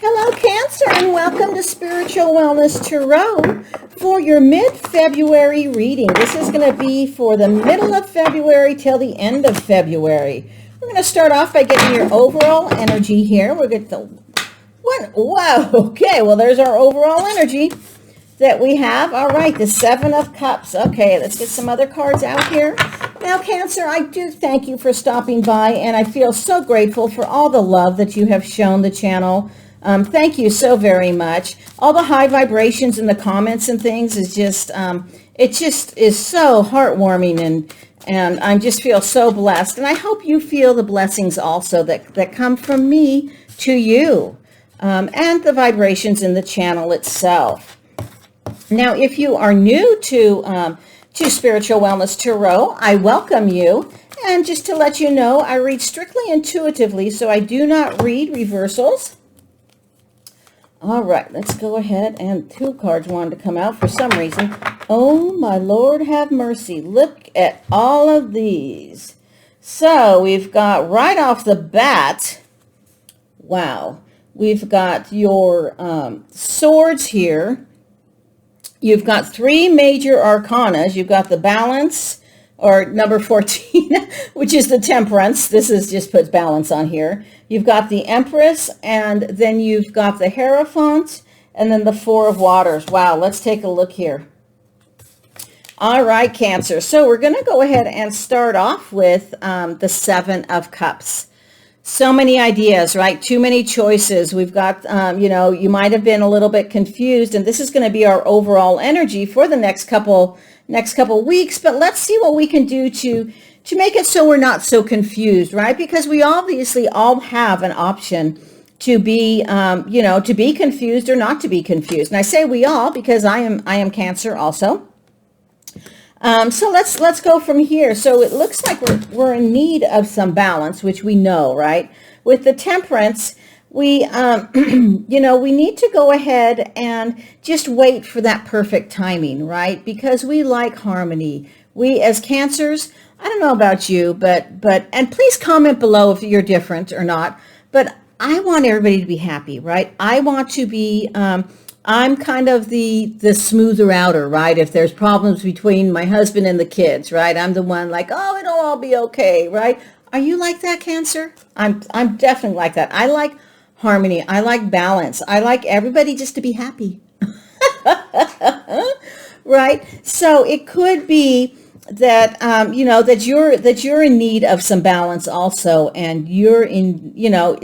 Hello, Cancer, and welcome to Spiritual Wellness Tarot for your mid-February reading. This is going to be for the middle of February till the end of February. We're going to start off by getting your overall energy here. We'll get the one. Wow. Okay. Well, there's our overall energy that we have. All right. The Seven of Cups. Okay. Let's get some other cards out here. Now, Cancer, I do thank you for stopping by, and I feel so grateful for all the love that you have shown the channel. Thank you so very much. All the high vibrations in the comments and things is just, it just is so heartwarming, and I just feel so blessed. And I hope you feel the blessings also that come from me to you, and the vibrations in the channel itself. Now, if you are new to Spiritual Wellness Tarot, I welcome you. And just to let you know, I read strictly intuitively, so I do not read reversals. All right, let's go ahead, and two cards wanted to come out for some reason. Oh, my Lord, have mercy. Look at all of these. So we've got right off the bat, wow, we've got your swords here. You've got three major arcanas. You've got the balance, or number 14, which is the temperance. This is just puts balance on here. You've got the Empress, and then you've got the Hierophant, and then the Four of Waters. Wow, let's take a look here. All right, Cancer. So we're going to go ahead and start off with the Seven of Cups. So many ideas, right? Too many choices. We've got, you might have been a little bit confused, and this is going to be our overall energy for the next couple weeks. But let's see what we can do to make it so we're not so confused, right? Because we obviously all have an option to be, to be confused or not to be confused. And I say we all because I am Cancer also. So let's go from here. So it looks like we're in need of some balance, which we know, right? With the Temperance, we, we need to go ahead and just wait for that perfect timing, right? Because we like harmony. We as Cancers, I don't know about you, and please comment below if you're different or not, but I want everybody to be happy, right? I want to be, I'm kind of the smoother outer, right? If there's problems between my husband and the kids, right? I'm the one like, oh, it'll all be okay, right? Are you like that, Cancer? I'm definitely like that. I like harmony. I like balance. I like everybody just to be happy. Right? So it could be that that you're in need of some balance also, and you're in,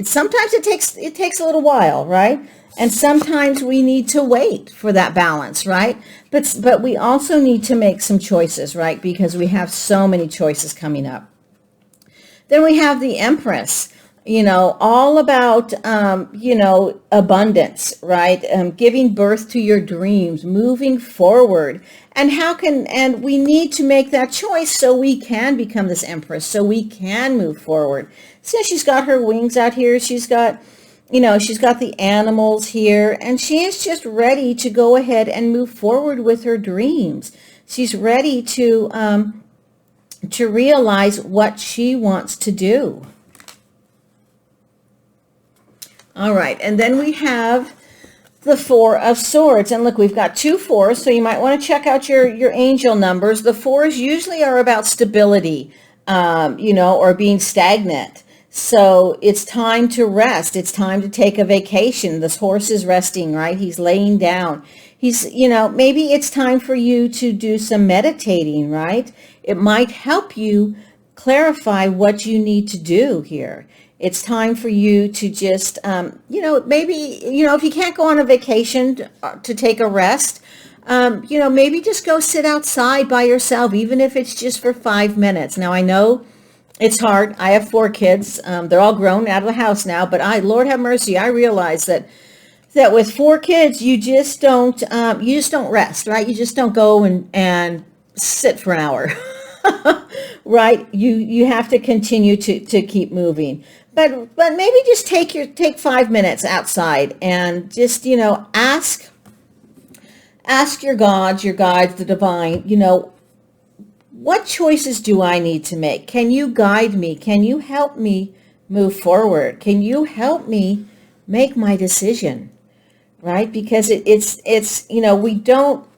sometimes it takes a little while, right? And sometimes we need to wait for that balance, right? But we also need to make some choices, right? Because we have so many choices coming up. Then we have the Empress, all about, abundance, right? Giving birth to your dreams, moving forward. And we need to make that choice so we can become this Empress, so we can move forward. So she's got her wings out here. She's got the animals here, and she is just ready to go ahead and move forward with her dreams. She's ready to realize what she wants to do. All right, and then we have the Four of Swords. And look, we've got two fours, so you might want to check out your angel numbers. The fours usually are about stability, or being stagnant. So it's time to rest. It's time to take a vacation. This horse is resting, right? He's laying down. He's, maybe it's time for you to do some meditating, right? It might help you clarify what you need to do here. It's time for you to just, maybe, if you can't go on a vacation to take a rest, maybe just go sit outside by yourself, even if it's just for 5 minutes. Now, I know it's hard. I have 4 kids. They're all grown out of the house now, but Lord have mercy, I realize that with 4 kids, you just don't rest, right? You just don't go and sit for an hour, right? You have to continue to keep moving. But maybe just take 5 minutes outside and just, ask your guides, the divine, what choices do I need to make? Can you guide me? Can you help me move forward? Can you help me make my decision, right? Because it's you know, we don't,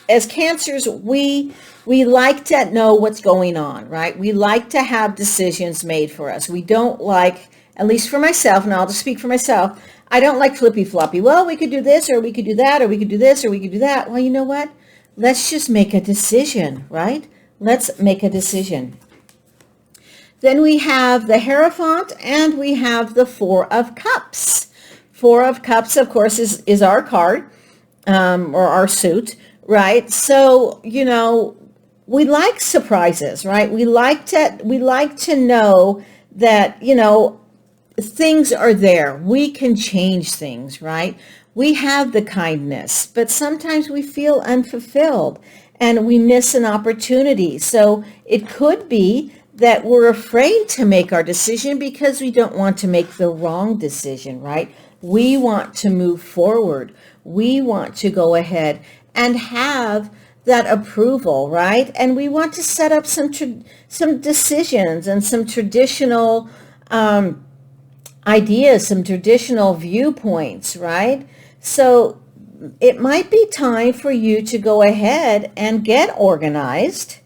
as Cancers, we like to know what's going on, right? We like to have decisions made for us. We don't like, at least for myself, and I'll just speak for myself, I don't like flippy floppy. Well, we could do this, or we could do that, or we could do this, or we could do that. Well, you know what? Let's just make a decision, right? Let's make a decision. Then we have the Hierophant, and we have the Four of Cups. Four of Cups, of course, is our card, or our suit, right? So, you know, we like surprises, right? We like to know that, you know, things are there. We can change things, right? We have the kindness, but sometimes we feel unfulfilled and we miss an opportunity. So it could be that we're afraid to make our decision because we don't want to make the wrong decision, right? We want to move forward. We want to go ahead and have that approval, right? And we want to set up some decisions and some traditional ideas, some traditional viewpoints, right? So it might be time for you to go ahead and get organized,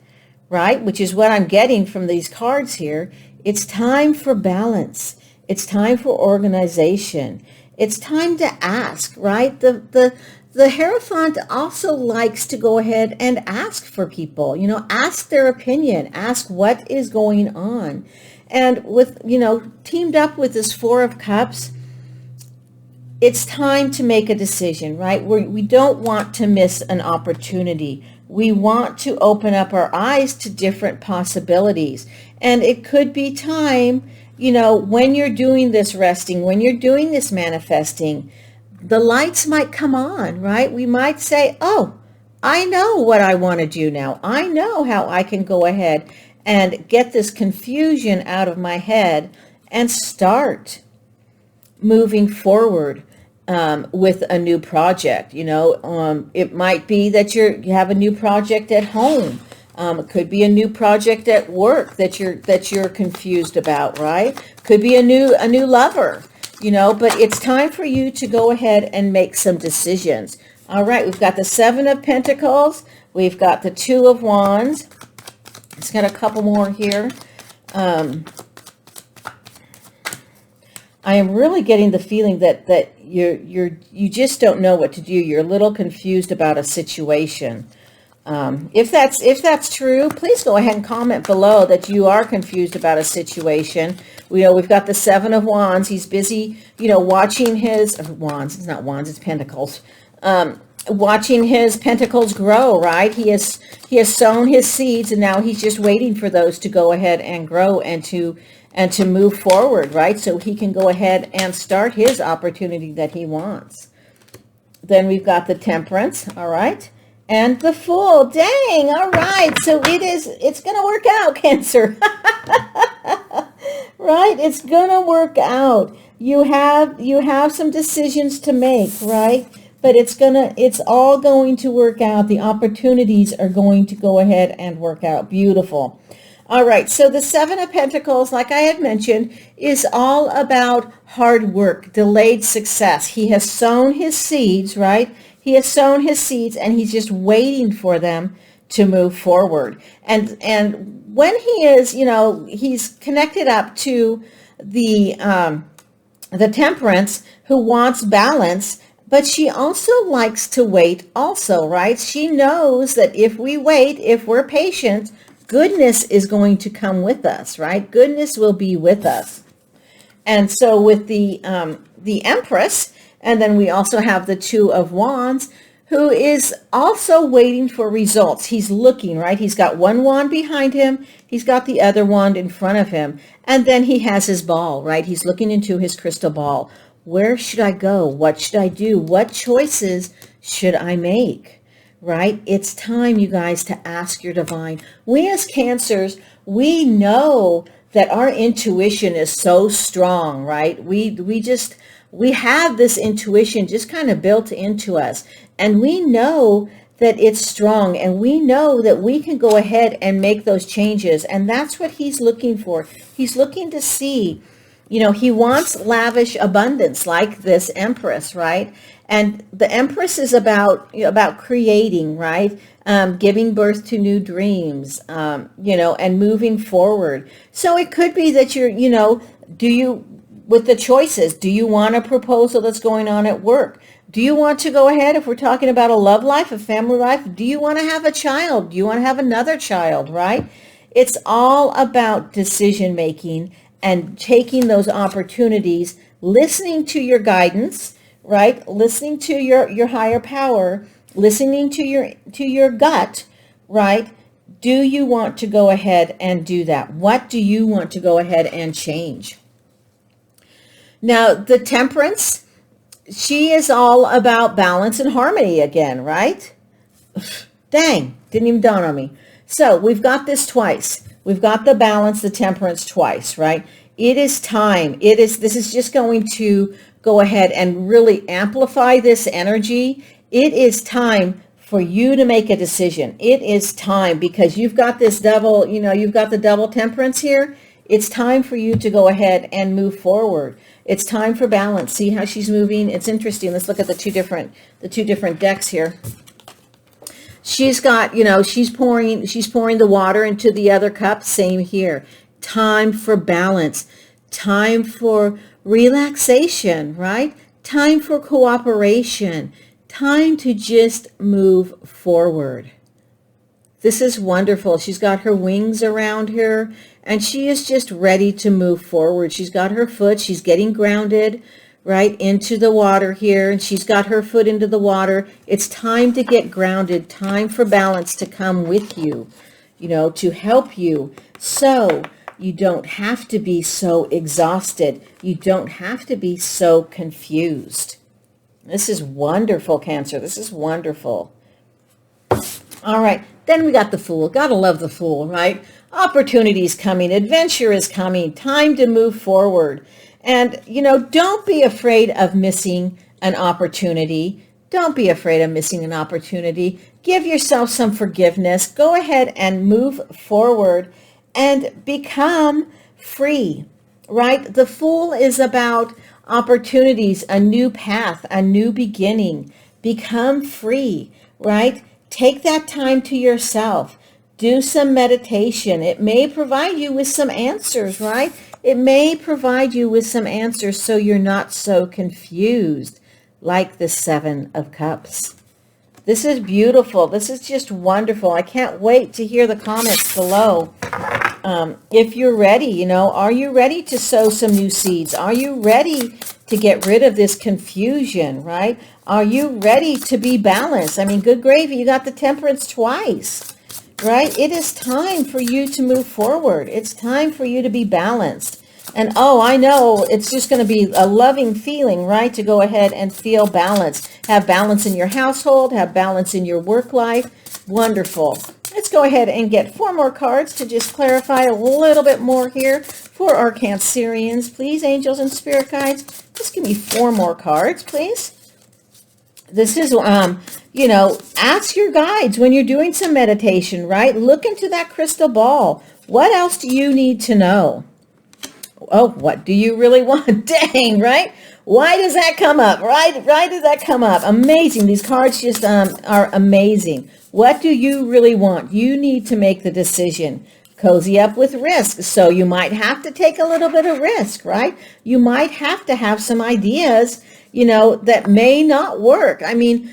right? Which is what I'm getting from these cards here. It's time for balance. It's time for organization. It's time to ask, right? The Hierophant also likes to go ahead and ask for people, you know, ask their opinion, ask what is going on. And with, you know, teamed up with this Four of Cups, it's time to make a decision, right? We don't want to miss an opportunity. We want to open up our eyes to different possibilities. And it could be time, you know, when you're doing this resting, when you're doing this manifesting, the lights might come on, right? We might say, oh, I know what I want to do now. I know how I can go ahead and get this confusion out of my head and start moving forward with a new project. You know, it might be that you have a new project at home. It could be a new project at work that you're confused about, right? Could be a new lover, you know, but it's time for you to go ahead and make some decisions. All right, we've got the Seven of Pentacles. We've got the Two of Wands. It's got a couple more here. I am really getting the feeling that you just don't know what to do. You're a little confused about a situation. If that's true, please go ahead and comment below that you are confused about a situation. We've got the Seven of Wands. He's busy, you know, watching his wands. It's not wands, it's pentacles. Watching his pentacles grow, right? He has sown his seeds, and now he's just waiting for those to go ahead and grow and to move forward, right? So he can go ahead and start his opportunity that he wants. Then we've got the Temperance, all right? And the Fool. Dang, all right. So it's going to work out, Cancer. Right? It's going to work out. You have some decisions to make, right? But it's all going to work out. The opportunities are going to go ahead and work out. Beautiful. All right, so the Seven of Pentacles, like I had mentioned, is all about hard work, delayed success. He has sown his seeds, right? He has sown his seeds, and he's just waiting for them to move forward. And when he is, you know, he's connected up to the Temperance, who wants balance, but she also likes to wait also, right? She knows that if we wait, if we're patient, goodness is going to come with us, right? Goodness will be with us. And so with the Empress, and then we also have the Two of Wands, who is also waiting for results. He's looking, right? He's got one wand behind him. He's got the other wand in front of him. And then he has his ball, right? He's looking into his crystal ball. Where should I go? What should I do? What choices should I make? Right? It's time, you guys, to ask your divine. We as Cancers, we know that our intuition is so strong, right? We have this intuition just kind of built into us. And we know that it's strong, and we know that we can go ahead and make those changes. And that's what he's looking for. He's looking to see He wants lavish abundance like this Empress, right? And the Empress is about creating, right? Giving birth to new dreams, and moving forward. So it could be that with the choices, do you want a proposal that's going on at work? Do you want to go ahead, if we're talking about a love life, a family life, do you want to have a child? Do you want to have another child, right? It's all about decision making and taking those opportunities, listening to your guidance, right? Listening to your higher power, listening to your gut, right? Do you want to go ahead and do that? What do you want to go ahead and change? Now, the Temperance, she is all about balance and harmony again, right? Dang, didn't even dawn on me. So we've got this twice. We've got the balance, the Temperance twice, right? It is time. This is just going to go ahead and really amplify this energy. It is time for you to make a decision. It is time, because you've got this double, you've got the double Temperance here. It's time for you to go ahead and move forward. It's time for balance. See how she's moving? It's interesting. Let's look at the two different decks here. She's got, she's pouring the water into the other cup. Same here. Time for balance. Time for relaxation, right? Time for cooperation. Time to just move forward. This is wonderful. She's got her wings around her, and she is just ready to move forward. She's got her foot. She's getting grounded right into the water here, and she's got her foot into the water. It's time to get grounded, time for balance to come with you, to help you. So you don't have to be so exhausted. You don't have to be so confused. This is wonderful, Cancer. This is wonderful. All right. Then we got the Fool. Gotta love the Fool, right? Opportunities coming. Adventure is coming. Time to move forward. And, don't be afraid of missing an opportunity. Don't be afraid of missing an opportunity. Give yourself some forgiveness. Go ahead and move forward and become free, right? The Fool is about opportunities, a new path, a new beginning. Become free, right? Take that time to yourself. Do some meditation. It may provide you with some answers, right? It may provide you with some answers so you're not so confused, like the Seven of Cups. This is beautiful. This is just wonderful. I can't wait to hear the comments below. If you're ready, are you ready to sow some new seeds? Are you ready to get rid of this confusion, right? Are you ready to be balanced? I mean, good gravy, you got the Temperance twice, right? It is time for you to move forward. It's time for you to be balanced. And I know it's just going to be a loving feeling, right? To go ahead and feel balanced. Have balance in your household, have balance in your work life. Wonderful. Let's go ahead and get 4 more cards to just clarify a little bit more here for our Cancerians. Please, angels and spirit guides, just give me 4 more cards, please. This is, ask your guides when you're doing some meditation, right? Look into that crystal ball. What else do you need to know? Oh, what do you really want? Dang, right? Why does that come up? Right? Why does that come up? Amazing. These cards just are amazing. What do you really want? You need to make the decision. Cozy up with risk. So you might have to take a little bit of risk, right? You might have to have some ideas, that may not work. I mean,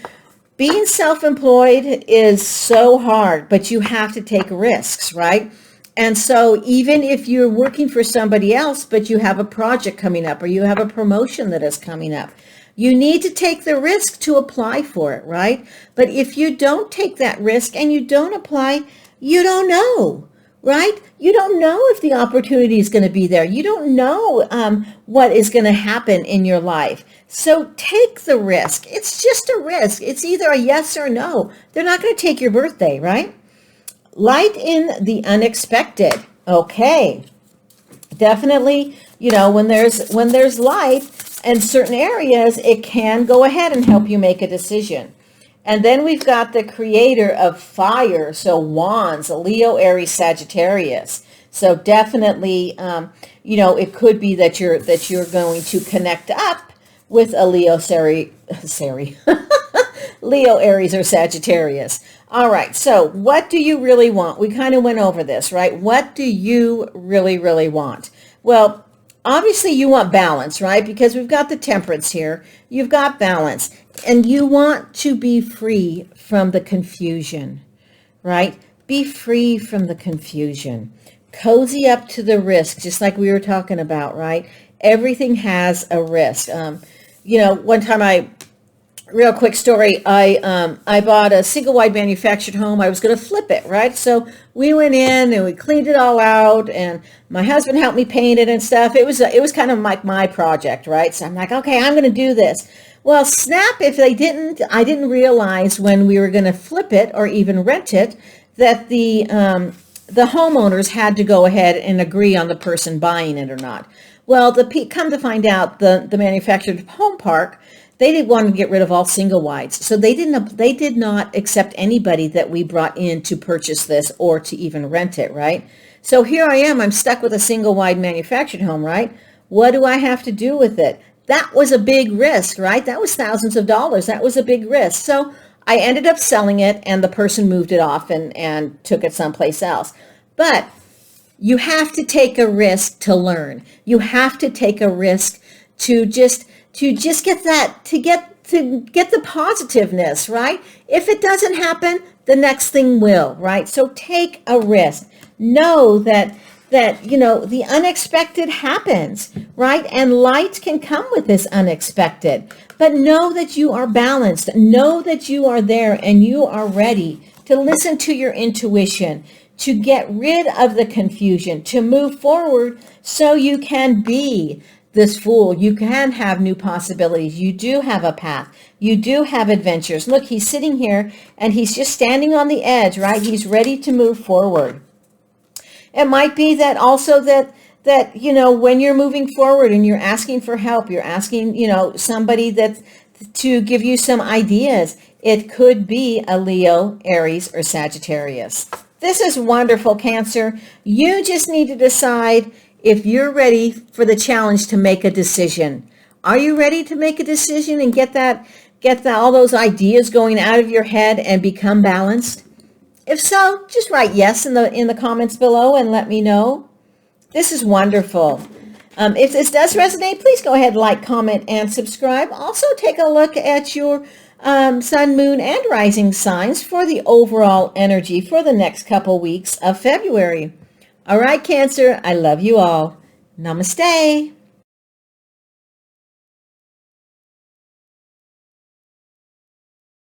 being self-employed is so hard, but you have to take risks, right? And so even if you're working for somebody else, but you have a project coming up or you have a promotion that is coming up, you need to take the risk to apply for it, right? But if you don't take that risk and you don't apply, you don't know, right? You don't know if the opportunity is going to be there. You don't know what is going to happen in your life. So take the risk. It's just a risk. It's either a yes or no. They're not going to take your birthday, right? Light in the unexpected. Okay. Definitely, when there's light in certain areas, it can go ahead and help you make a decision. And then we've got the creator of fire. So wands, Leo, Aries, Sagittarius. So definitely, it could be that you're going to connect up with a Leo, Leo, Aries, or Sagittarius. All right, so what do you really want? We kind of went over this, right? What do you really, really want? Well, obviously you want balance, right? Because we've got the Temperance here. You've got balance. And you want to be free from the confusion, right? Be free from the confusion. Cozy up to the risk, just like we were talking about, right? Everything has a risk. One time real quick story, I bought a single wide manufactured home. I was going to flip it, right? So we went in and we cleaned it all out, and my husband helped me paint it and stuff. It was kind of like my project, right? So I'm like, okay, I'm going to do this. Well, snap, I didn't realize when we were going to flip it or even rent it that the homeowners had to go ahead and agree on the person buying it or not. Well, come to find out, the manufactured home park, they didn't want to get rid of all single wides. So they did not accept anybody that we brought in to purchase this or to even rent it, right? So here I am, I'm stuck with a single wide manufactured home, right? What do I have to do with it? That was a big risk, right? That was thousands of dollars. That was a big risk. So I ended up selling it, and the person moved it off and took it someplace else. But you have to take a risk to learn. You have to take a risk to just get that, to get the positiveness, right? If it doesn't happen, the next thing will, right? So take a risk. Know that the unexpected happens, right? And light can come with this unexpected. But know that you are balanced. Know that you are there and you are ready to listen to your intuition, to get rid of the confusion, to move forward so you can be this fool. You can have new possibilities. You do have a path. You do have adventures. Look, he's sitting here and he's just standing on the edge, right? He's ready to move forward. It might be that also that when you're moving forward and you're asking for help, you're asking, somebody to give you some ideas. It could be a Leo, Aries, or Sagittarius. This is wonderful, Cancer. You just need to decide if you're ready for the challenge to make a decision. Are you ready to make a decision and get all those ideas going out of your head and become balanced? If so, just write yes in the comments below and let me know. This is wonderful. If this does resonate, please go ahead, like, comment, and subscribe. Also, take a look at your sun, moon, and rising signs for the overall energy for the next couple weeks of February. All right, Cancer, I love you all. Namaste.